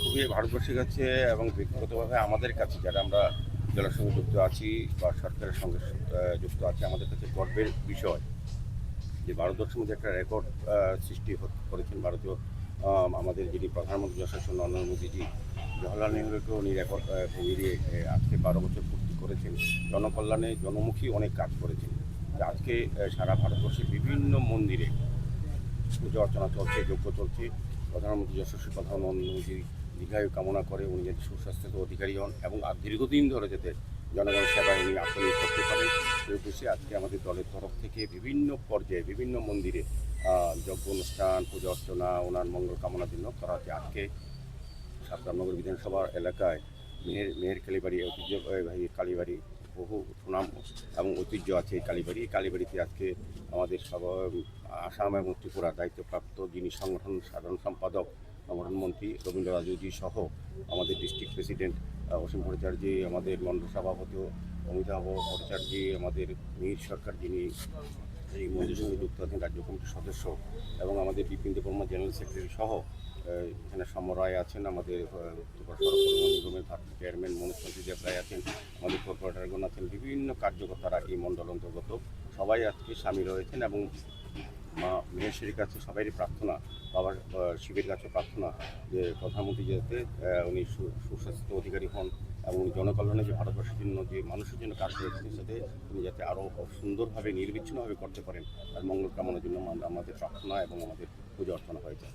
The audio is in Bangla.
খুবই ভারতবর্ষের কাছে এবং ব্যক্তিগতভাবে আমাদের কাছে যারা আমরা দলের সঙ্গে যুক্ত আছি বা সরকারের সঙ্গে যুক্ত আছি, আমাদের কাছে গর্বের বিষয় যে ভারতবর্ষের মধ্যে একটা রেকর্ড সৃষ্টি করেছেন ভারতীয় আমাদের যিনি প্রধানমন্ত্রী যশস্বী নরেন্দ্র মোদীজি। জওহরলাল নেহরুকে উনি রেকর্ড ভেঙে আজকে 12 বছর পূর্তি করেছেন। জনকল্যাণে জনমুখী অনেক কাজ করেছেন। আজকে সারা ভারতবর্ষে বিভিন্ন মন্দিরে পূজা অর্চনা চলছে, যজ্ঞ চলছে। প্রধানমন্ত্রী যশস্বী প্রধানমন্ত্রী দীর্ঘায়ু কামনা করে উনি যাতে সুস্বাস্থ্যের অধিকারী হন এবং আর দীর্ঘদিন ধরে যাতে জনগণের সেবায় উনি আসলে করতে পারেন সেই উদ্দেশ্যে আজকে আমাদের দলের তরফ থেকে বিভিন্ন পর্যায়ে বিভিন্ন মন্দিরে যজ্ঞ অনুষ্ঠান, পূজা অর্চনা ওনার মঙ্গল কামনার জন্য করা হচ্ছে। আজকে সাতরামনগর বিধানসভা এলাকায় মেহের কালীবাড়ি ঐতিহ্যবাহী কালীবাড়ি, বহু সুনাম এবং ঐতিহ্য আছে এই কালীবাড়ি। এই কালীবাড়িতে আজকে আমাদের আসাম এবং ত্রিপুরা দায়িত্বপ্রাপ্ত যিনি সংগঠন সাধারণ সম্পাদক সংগঠনমন্ত্রী রবীন্দ্র রাজুজি সহ আমাদের ডিস্ট্রিক্ট প্রেসিডেন্ট অসীম ভট্টাচার্য, আমাদের মণ্ডল সভাপতি অমিতাভ ভট্টাচার্য, আমাদের মিহির সরকার যিনি এই মন্দিরের সঙ্গে যুক্ত আছেন রাজ্য কমিটির সদস্য, এবং আমাদের বিপিন দেববর্মা জেনারেল সেক্রেটারি সহ এখানে সৌম্য রায় আছেন, আমাদের সড়ক পরিবহন নিগমের চেয়ারম্যান মনোজ চন্দ্র দেব রায় আছেন, আমাদের কর্পোরেটরগণ আছেন, বিভিন্ন কার্যকর্তারা এই মণ্ডল অন্তর্গত সবাই আজকে সামিল হয়েছেন। এবং মা মহেশ্বরীর কাছে সবারই প্রার্থনা, বাবার শিবের কাছে প্রার্থনা যে প্রধানমন্ত্রী যাতে উনি সুস্বাস্থ্য অধিকারী হন এবং জনকল্যাণে যে ভারতবর্ষের জন্য যে মানুষের জন্য কাজ করেছেন সাথে উনি যাতে আরও সুন্দরভাবে নির্বিচ্ছিন্নভাবে করতে পারেন তার মঙ্গল কামনার জন্য আমাদের প্রার্থনা এবং আমাদের পূজা অর্চনা হয়েছে।